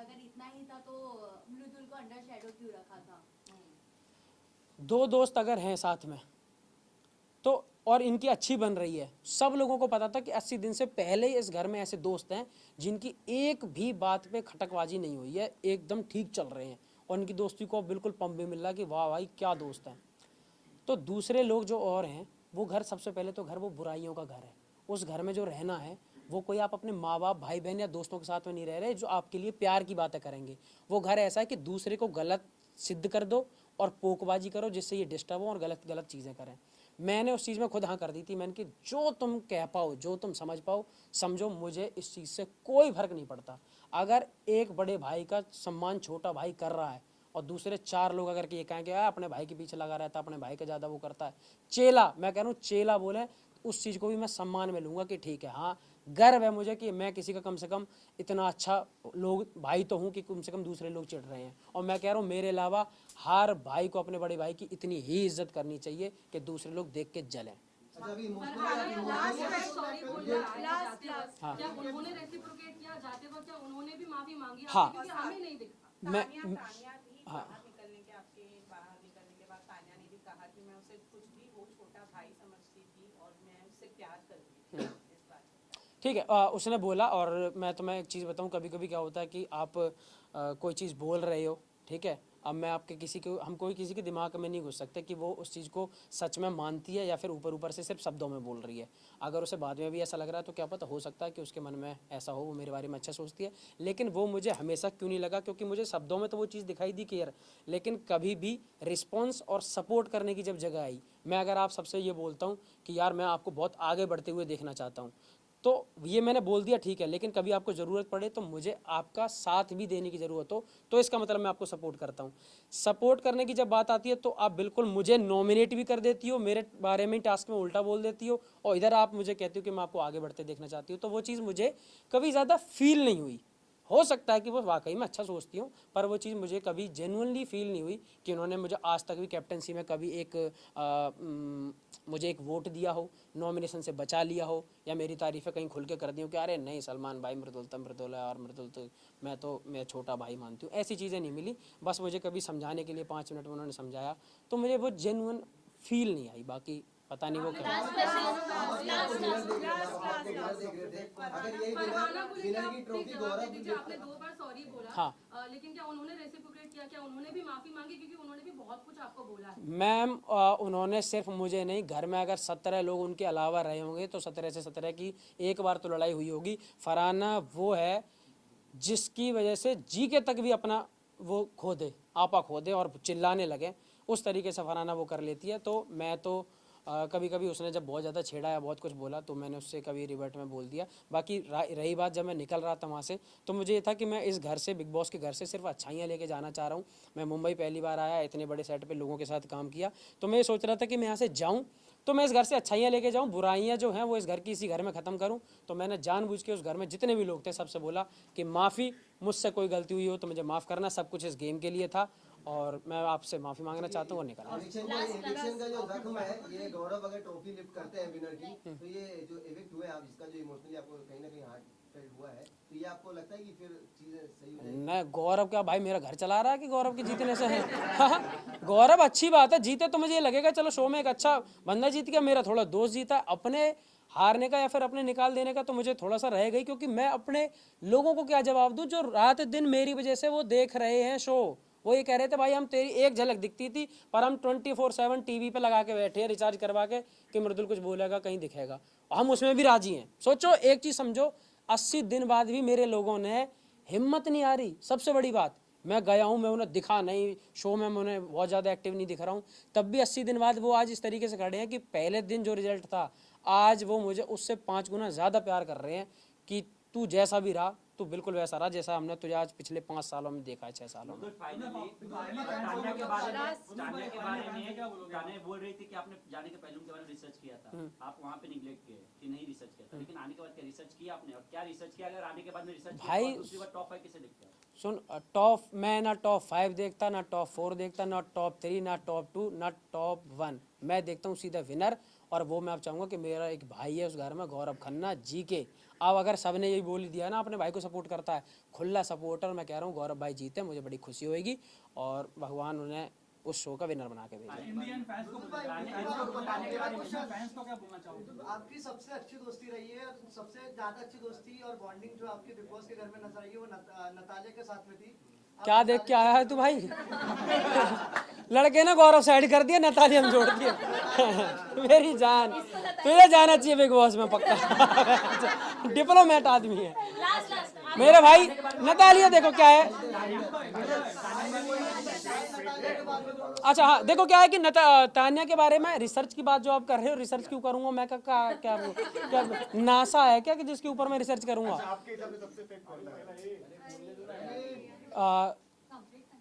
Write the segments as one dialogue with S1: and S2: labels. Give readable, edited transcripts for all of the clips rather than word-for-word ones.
S1: अगर इतना ही था तो मृदुल को अंडर शेडो क्यों रखा था?
S2: दो दोस्त अगर हैं साथ में तो और इनकी अच्छी बन रही है, सब लोगों को पता था कि 80 दिन से पहले ही इस घर में ऐसे दोस्त हैं जिनकी एक भी बात पे खटकबाजी नहीं हुई है, एकदम ठीक चल रहे हैं और इनकी दोस्ती को बिल्कुल पंप भी मिल रहा है कि वाह भाई क्या दोस्त हैं। तो दूसरे लोग जो और हैं वो घर, सबसे पहले तो घर वो बुराइयों का घर है। उस घर में जो रहना है वो कोई आप अपने माँ बाप भाई बहन या दोस्तों के साथ में नहीं रह रहे जो आपके लिए प्यार की बातें करेंगे। वो घर ऐसा है कि दूसरे को गलत सिद्ध कर दो और पोकबाजी करो जिससे ये डिस्टर्ब हो और गलत गलत चीज़ें करें। मैंने उस चीज़ में खुद हाँ कर दी थी। मैंने कि जो तुम कह पाओ, जो तुम समझ पाओ समझो, मुझे इस चीज़ से कोई फर्क नहीं पड़ता। अगर एक बड़े भाई का सम्मान छोटा भाई कर रहा है और दूसरे 4 लोग अगर ये कहें कि अपने भाई के पीछे लगा रहता है, अपने भाई का ज़्यादा वो करता है, चेला, मैं कह रहा हूँ चेला बोले, उस चीज़ को भी मैं सम्मान में लूँगा कि ठीक है, हाँ गर्व है मुझे कि मैं किसी का कम से कम इतना अच्छा लोग भाई तो हूँ कि कम से कम दूसरे लोग चिढ़ रहे हैं। और मैं कह रहा हूँ मेरे अलावा हर भाई को अपने बड़े भाई की इतनी ही इज्जत करनी चाहिए कि दूसरे लोग देख के जलें।
S3: अच्छा, अभी
S2: हाँ
S4: क्या उन्होंने रेसिप्रोकेट किया जाते वक्त? क्या उन्होंने भी माफी मांगी?
S2: हाँ
S4: क्योंकि हमें नहीं दिखा।
S2: मैं
S5: तान्या भी
S2: हाँ
S5: बाहर निकलने के बाद तान्या ने भी कहा कि मैं उसे कुछ भी वो छोटा भाई समझती थी और मैं उससे प्यार करती थी इस बात।
S2: ठीक है, उसने बोला। और मैं तुम्हें एक चीज़ बताऊं, कभी कभी क्या होता है कि आप कोई चीज़ बोल रहे हो, ठीक है, अब मैं आपके किसी को, हम कोई किसी के दिमाग में नहीं घुस सकते कि वो उस चीज़ को सच में मानती है या फिर ऊपर ऊपर से सिर्फ शब्दों में बोल रही है। अगर उसे बाद में भी ऐसा लग रहा है तो क्या पता, हो सकता है कि उसके मन में ऐसा हो, वो मेरे बारे में अच्छा सोचती है। लेकिन वो मुझे हमेशा क्यों नहीं लगा, क्योंकि मुझे शब्दों में तो वो चीज़ दिखाई दी क्लियर, लेकिन कभी भी रिस्पॉन्स और सपोर्ट करने की जब जगह आई, मैं अगर आप सबसे ये बोलता हूँ कि यार मैं आपको बहुत आगे बढ़ते हुए देखना चाहता हूँ, तो ये मैंने बोल दिया ठीक है, लेकिन कभी आपको ज़रूरत पड़े तो मुझे आपका साथ भी देने की ज़रूरत हो तो इसका मतलब मैं आपको सपोर्ट करता हूँ। सपोर्ट करने की जब बात आती है तो आप बिल्कुल मुझे नॉमिनेट भी कर देती हो, मेरे बारे में टास्क में उल्टा बोल देती हो, और इधर आप मुझे कहती हो कि मैं आपको आगे बढ़ते देखना चाहती हूँ। तो वो चीज़ मुझे कभी ज़्यादा फील नहीं हुई। हो सकता है कि वो वाकई में अच्छा सोचती हूँ, पर वो चीज़ मुझे कभी जेन्युइनली फील नहीं हुई कि उन्होंने मुझे आज तक भी कैप्टनसी में कभी मुझे एक वोट दिया हो, नॉमिनेशन से बचा लिया हो, या मेरी तारीफ़ें कहीं खुल के कर दी हो कि अरे नहीं सलमान भाई मृदुल तो मृदुल है और मृदुल तो मैं छोटा भाई मानती हूँ। ऐसी चीज़ें नहीं मिली। बस मुझे कभी समझाने के लिए 5 मिनट में उन्होंने समझाया तो मुझे वो जेन्युइन फील नहीं आई। बाकी पता नहीं वो क्या।
S4: आपने 2 बार सॉरी बोला,
S2: हाँ
S4: लेकिन क्या उन्होंने रेसिप्रोकेट किया? क्या उन्होंने भी माफी मांगी? क्योंकि उन्होंने भी बहुत कुछ आपको बोला है।
S2: मैम, उन्होंने सिर्फ मुझे नहीं, घर में अगर 17 लोग उनके अलावा रहे होंगे तो 17 से 17 की एक बार तो लड़ाई हुई होगी। फरहाना वो है जिसकी वजह से जी के तक भी अपना वो खो दे, आपा खो दे और चिल्लाने लगे, उस तरीके से फरहाना वो कर लेती है। तो मैं तो कभी कभी उसने जब बहुत ज़्यादा छेड़ा या बहुत कुछ बोला तो मैंने उससे कभी रिवर्ट में बोल दिया। बाकी रही बात जब मैं निकल रहा था वहाँ से, तो मुझे ये था कि मैं इस घर से, बिग बॉस के घर से सिर्फ अच्छाइयाँ लेके जाना चाह रहा हूँ। मैं मुंबई पहली बार आया, इतने बड़े सेट पे लोगों के साथ काम किया, तो मैं ये सोच रहा था कि मैं यहाँ से जाऊँ तो मैं इस घर से अच्छाइयाँ लेके जाऊँ, बुराइयाँ जो हैं वो इस घर की इसी घर में ख़त्म करूँ। तो मैंने जानबूझ के उस घर में जितने भी लोग थे सबसे बोला कि माफ़ी, मुझसे कोई गलती हुई हो तो मुझे माफ़ करना, सब कुछ इस गेम के लिए था और मैं आपसे माफ़ी मांगना चाहता हूँ और निकल।
S3: इलेक्शन का जो जख्म है, ये गौरव अगर ट्रॉफी लिफ्ट करते हैं विनर की, तो ये जो इवेक्ट हुए आप, इसका जो इमोशनली आपको कहीं ना कहीं हार्ट फेल हुआ है, तो ये आपको लगता है कि फिर चीजें सही हो जाएंगी?
S2: नहीं, गौरव क्या भाई मेरा घर चला रहा है कि गौरव के जीतने से है? गौरव अच्छी बात है, जीते तो मुझे ये लगेगा चलो शो में एक अच्छा बंदा जीत गया, मेरा थोड़ा दोस्त जीता। अपने हारने का या फिर अपने निकाल देने का तो मुझे थोड़ा सा रह गई, क्योंकि मैं अपने लोगों को क्या जवाब दूं जो रात दिन मेरी वजह से वो देख रहे हैं शो। वो ये कह रहे थे भाई हम तेरी एक झलक दिखती थी, पर हम 24/7 टीवी पे लगा के बैठे हैं रिचार्ज करवा के कि मृदुल कुछ बोलेगा कहीं दिखेगा, हम उसमें भी राजी हैं। सोचो, एक चीज़ समझो, 80 दिन बाद भी मेरे लोगों ने हिम्मत नहीं आ रही। सबसे बड़ी बात, मैं गया हूँ, मैं उन्हें दिखा नहीं शो में, मैं उन्हें बहुत ज़्यादा एक्टिव नहीं दिख रहा हूँ, तब भी 80 दिन बाद वो आज इस तरीके से खड़े हैं कि पहले दिन जो रिजल्ट था आज वो मुझे उससे 5 गुना ज़्यादा प्यार कर रहे हैं कि तू जैसा भी रहा तू बिल्कुल वैसा रहा जैसा हमने तुझे आज पिछले 5 सालों में देखा है, 6 सालों में।
S6: तान्या बोल रही थी कि आपने जाने के पहले उनके बारे में रिसर्च किया था, आप वहाँ पे निगलेक्ट किए कि नहीं रिसर्च किया था, लेकिन आने के बाद क्या रिसर्च किया आपने? और क्या रिसर्च किया? अगर आने के बाद में रिसर्च किया
S2: भाई
S6: तो दूसरी बार टॉप 5 किसे देखते हो?
S2: सुन, टॉप, मैं ना टॉप 5 देखता, ना टॉप 4 देखता, ना टॉप 3, ना टॉप 2, ना टॉप 1। मैं देखता हूँ सीधा विनर। और वो मैं अब चाहूँगा कि मेरा एक भाई है उस घर में, गौरव खन्ना जी के, अब अगर सबने यही बोल दिया ना अपने भाई को सपोर्ट करता है, खुला सपोर्टर मैं कह रहा हूँ गौरव भाई जीते, मुझे बड़ी खुशी होगी और भगवान उन्हें उस शो का विनर बना के भेजे।
S7: इंडियन फैंस को क्या बोलना चाहोगे?
S8: आपकी सबसे अच्छी दोस्ती रही है और सबसे ज्यादा अच्छी दोस्ती और बॉन्डिंग जो आपके बिग बॉस के घर में नजर आई है वो नतालिया के साथ में थी।
S2: क्या देख के आया है तू भाई? लड़के ने गौरव साइड कर दिया, नतालिया हम जोड़ दिए। मेरी जान, तुझे जाना चाहिए बिग बॉस में पक्का। डिप्लोमेट आदमी है मेरे भाई। नतालिया देखो क्या है, अच्छा हाँ देखो क्या है कि तान्या के बारे में रिसर्च की बात जो आप कर रहे हो, रिसर्च क्यों करूंगा मैं? क्या नासा है क्या कि जिसके ऊपर मैं रिसर्च करूंगा?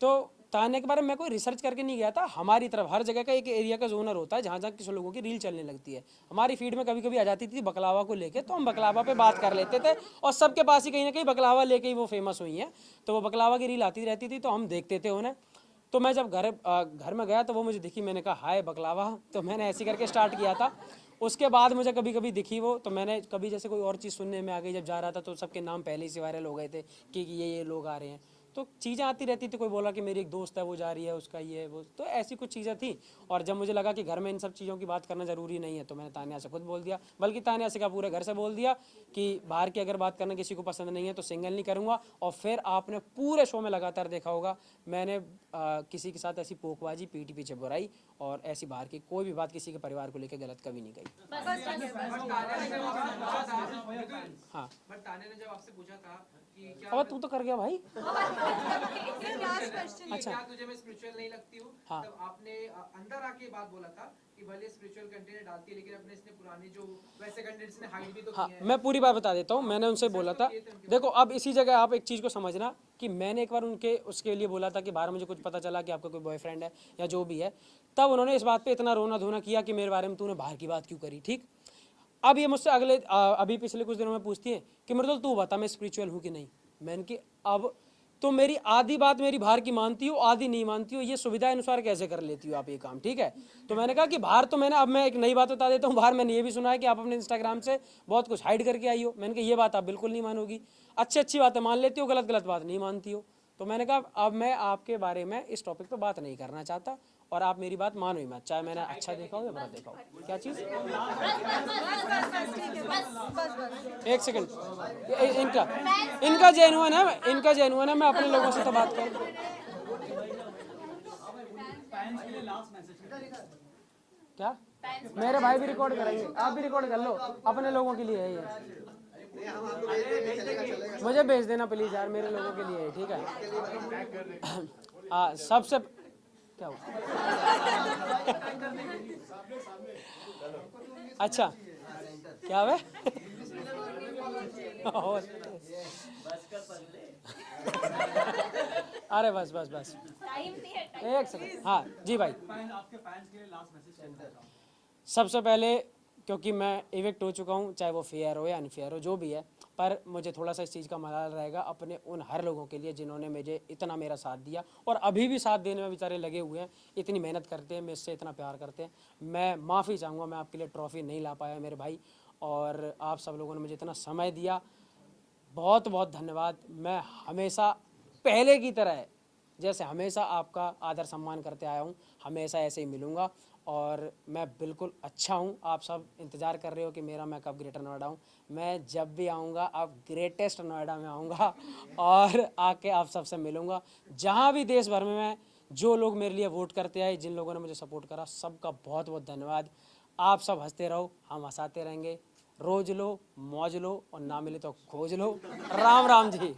S2: तो तान्या के बारे में मैं कोई रिसर्च करके नहीं गया था। हमारी तरफ हर जगह का एक एरिया का जोनर होता है जहाँ जहाँ किसी लोगों की रील चलने लगती है। हमारी फीड में कभी कभी आ जाती थी बकलावा को लेके, तो हम बकलावा पे बात कर लेते थे और सबके पास ही कहीं ना कहीं बकलावा लेके ही वो फेमस हुई हैं, तो वो बकलावा की रील आती रहती थी तो हम देखते थे उन्हें। तो मैं जब घर में गया तो वो मुझे दिखी, मैंने कहा हाय बकलावा, तो मैंने ऐसे करके स्टार्ट किया था। उसके बाद मुझे कभी कभी दिखी वो, तो मैंने कभी जैसे कोई और चीज़ सुनने में आ गई, जब जा रहा था तो सबके नाम पहले ही से वायरल हो गए थे कि ये लोग आ रहे हैं, तो चीज़ें आती रहती थी। कोई बोला कि मेरी एक दोस्त है वो जा रही है, उसका ये वो, तो ऐसी कुछ चीज़ें थी। और जब मुझे लगा कि घर में इन सब चीज़ों की बात करना ज़रूरी नहीं है तो मैंने तान्या से खुद बोल दिया, बल्कि तान्या से क्या पूरे घर से बोल दिया कि बाहर की अगर बात करना किसी को पसंद नहीं है तो सिंगल नहीं करूँगा। और फिर आपने पूरे शो में लगातार देखा होगा मैंने किसी के साथ ऐसी पोकबाजी, पीठ पीछे बुराई और ऐसी बाहर की कोई भी बात किसी के परिवार को लेकर गलत कभी नहीं गई। हाँ
S7: बट तान्या ने जब आपसे पूछा था कि क्या
S2: और तू तो कर गया भाई।
S7: अच्छा क्या तुझे मैं स्पिरिचुअल नहीं लगती हूँ,
S2: हाँ।
S7: तब आपने अंदर आके बात बोला था कि भले स्पिरिचुअल कंटेंट डालती है लेकिन अपने इसने पुराने जो वैसे कंटेंट्स ने हाइड भी तो
S2: हाँ
S7: किए हैं।
S2: मैं पूरी बात बता देता हूँ। मैंने उनसे बोला था, देखो अब इसी जगह आप एक चीज़ को समझना कि मैंने एक बार उनके उसके लिए बोला था कि बाहर मुझे कुछ पता चला कि आपका कोई बॉयफ्रेंड है या जो भी है, तब उन्होंने इस बात पे इतना रोना धोना किया कि मेरे बारे में तूने बाहर की बात क्यों करी। ठीक, अब ये मुझसे अभी पिछले कुछ दिनों में पूछती है कि मृदुल तू बता मैं स्पिरिचुअल हूँ कि नहीं। मैंने कि अब तो मेरी आधी बात मेरी बाहर की मानती हो, आधी नहीं मानती हो, ये सुविधा अनुसार कैसे कर लेती हो आप ये काम? ठीक है, तो मैंने कहा कि बाहर तो मैंने, अब मैं एक नई बात बता देता हूँ, बाहर मैंने ये भी सुना है कि आप अपने इंस्टाग्राम से बहुत कुछ हाइड करके आई हो। मैंने कहा ये बात आप बिल्कुल नहीं मानोगी, अच्छी बातें मान लेती हो, गलत बात नहीं मानती हो। तो मैंने कहा अब मैं आपके बारे में इस टॉपिक पर बात नहीं करना चाहता और आप मेरी बात मानो ही मत, चाहे मैंने अच्छा देखा हो या बुरा देखा हो। क्या चीज़? एक सेकंड, इनका जेन्युइन है, मैं अपने लोगों से तो बात करूँ। क्या मेरे भाई भी रिकॉर्ड करेंगे, आप भी रिकॉर्ड कर लो, अपने लोगों के लिए है ये। मुझे भेज देना प्लीज यार, मेरे लोगों के लिए है, ठीक है। हाँ सबसे क्या हुआ? अच्छा क्या है? अरे बस एक सेकंड। हाँ जी भाई,
S7: आपके फैंस के लिए लास्ट मैसेज।
S2: सबसे पहले क्योंकि मैं इवेक्ट हो चुका हूँ, चाहे वो फेयर हो या अनफेयर हो जो भी है, पर मुझे थोड़ा सा इस चीज़ का मलाल रहेगा अपने उन हर लोगों के लिए जिन्होंने मुझे इतना मेरा साथ दिया और अभी भी साथ देने में बेचारे लगे हुए हैं, इतनी मेहनत करते हैं, मेरे से इतना प्यार करते हैं। मैं माफ़ी चाहूँगा, मैं आपके लिए ट्रॉफ़ी नहीं ला पाया मेरे भाई, और आप सब लोगों ने मुझे इतना समय दिया, बहुत बहुत धन्यवाद। मैं हमेशा पहले की तरह जैसे हमेशा आपका आदर सम्मान करते आया हूँ, हमेशा ऐसे ही मिलूँगा और मैं बिल्कुल अच्छा हूँ। आप सब इंतज़ार कर रहे हो कि मैं कब ग्रेटर नोएडा हूँ। मैं जब भी आऊँगा आप ग्रेटेस्ट नोएडा में आऊँगा और आके आप सबसे मिलूँगा। जहाँ भी देश भर में मैं, जो लोग मेरे लिए वोट करते आए, जिन लोगों ने मुझे सपोर्ट करा, सबका बहुत बहुत धन्यवाद। आप सब हंसते रहो, हम हंसाते रहेंगे। रोज लो, मौज लो और ना मिले तो खोज लो। राम राम जी।